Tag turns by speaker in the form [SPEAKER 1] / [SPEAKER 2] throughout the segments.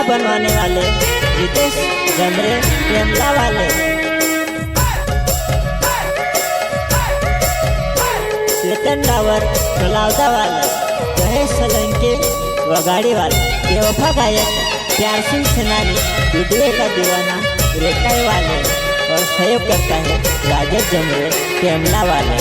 [SPEAKER 1] बनवाने वाले रितेश जमरे टेमला वाले, चेतन डावर तलावदा वाला, जहेश सोलंकी वगाड़ी वाला, बेवफा गायक प्यार सिंह सेनानी, वीडियो का दीवाना रेटाई वाले और सहयोग करता है राजेश जमरे टेमला वाले।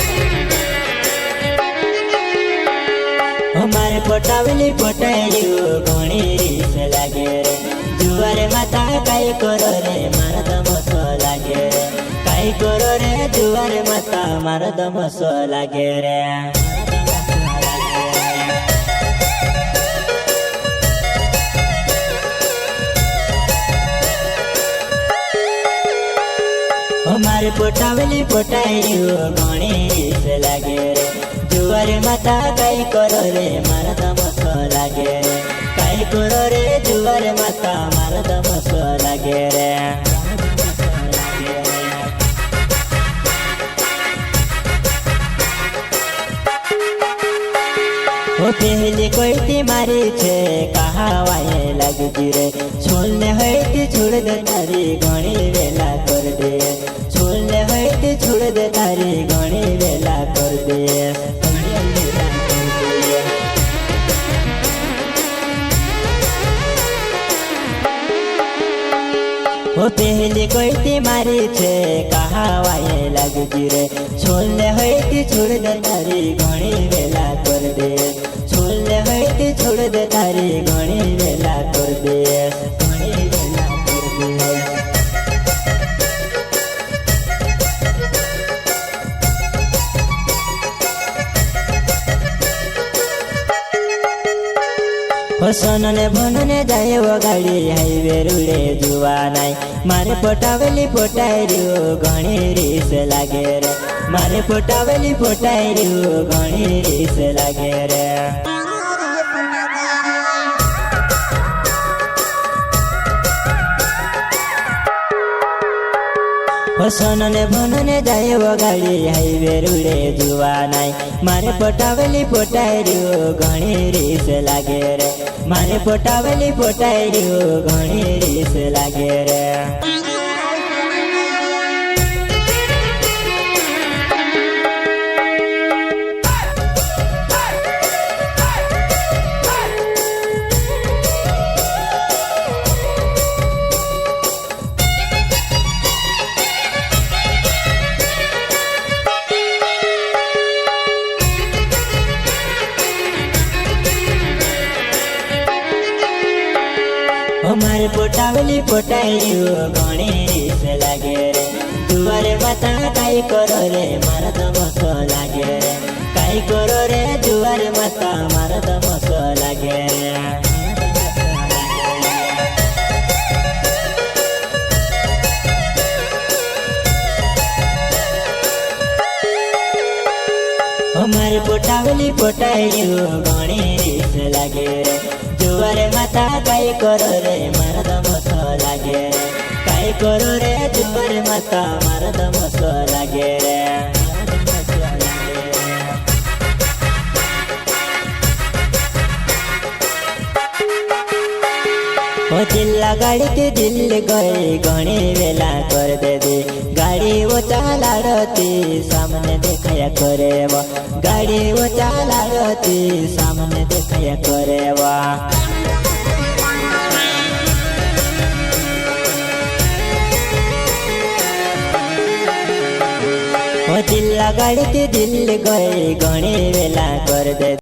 [SPEAKER 1] हमारे पोटावली पोटाइयो घणी रीस लागे रे, जुआरे माता काई करो रे मारा दमसो लागे रे, काई करो रे जुआरे माता मारा दमसो लागे रे। हमारे पोटावली पोटाइयो घणी रीस लागे रे, जुआरे माता काई करो रे मारा दमसो लागे रे, काई करो रे जुआरे माता मारा दमसो लागे रे। वो पहली कोई थी मारी छे कहा वाये लगी रे, छोड़ने है थी छोड़ दे तारी घणी वेला कर दे, छोड़ने है थी छोड़ दे तारी घणी वेला कर दे। वो पहली कोई थी मारी छे कहा वाये लगी रे, छोड़ने है थी छोड़ दे तारी घणी वेला कर दे, छोड़ने है थी छोड़ दे तारी घणी वेला कर दे, घणी वेला कर दे। सोनने भनने जाए वो गाड़ी हाईवे रुड़े जुआ नाई, मारे पोटावली पोटाइरियो घणी रीस लागे रे, मारे पोटावली पोटाइरियो घणी रीस लागे रे। सोनने भनने जाए वो गाड़ी हाईवे रुड़े जुआ नाई, मारे पोटावली पोटाइरियो घणी रीस लागे रे, मारे पोटावली पोटाइरियो घणी रीस लागे रे। हमारे पोटावली पोटाइयो घणी रीस लागे रे, जुआरे माता काई करो रे मारा दमसो लागे रे, काई करो रे जुआरे माता मारा दमसो लागे रे। हमारे पोटावली पोटाइयो घणी रीस लागे रे, जुआरे माता काई करो रे मारा दमसो लागे रे, काई करो रे जुआरे माता मारा दमसो लागे रे। वो चिल्ला गाड़ी के दिल गए घणी वेला कर दे दे, गाड़ी वो चाला रती सामने देखाया करे वो, गाड़ी वो चाला रती सामने देखाया करे वो। वो चिल्ला गाड़ी के दिल गए घणी वेला कर दे।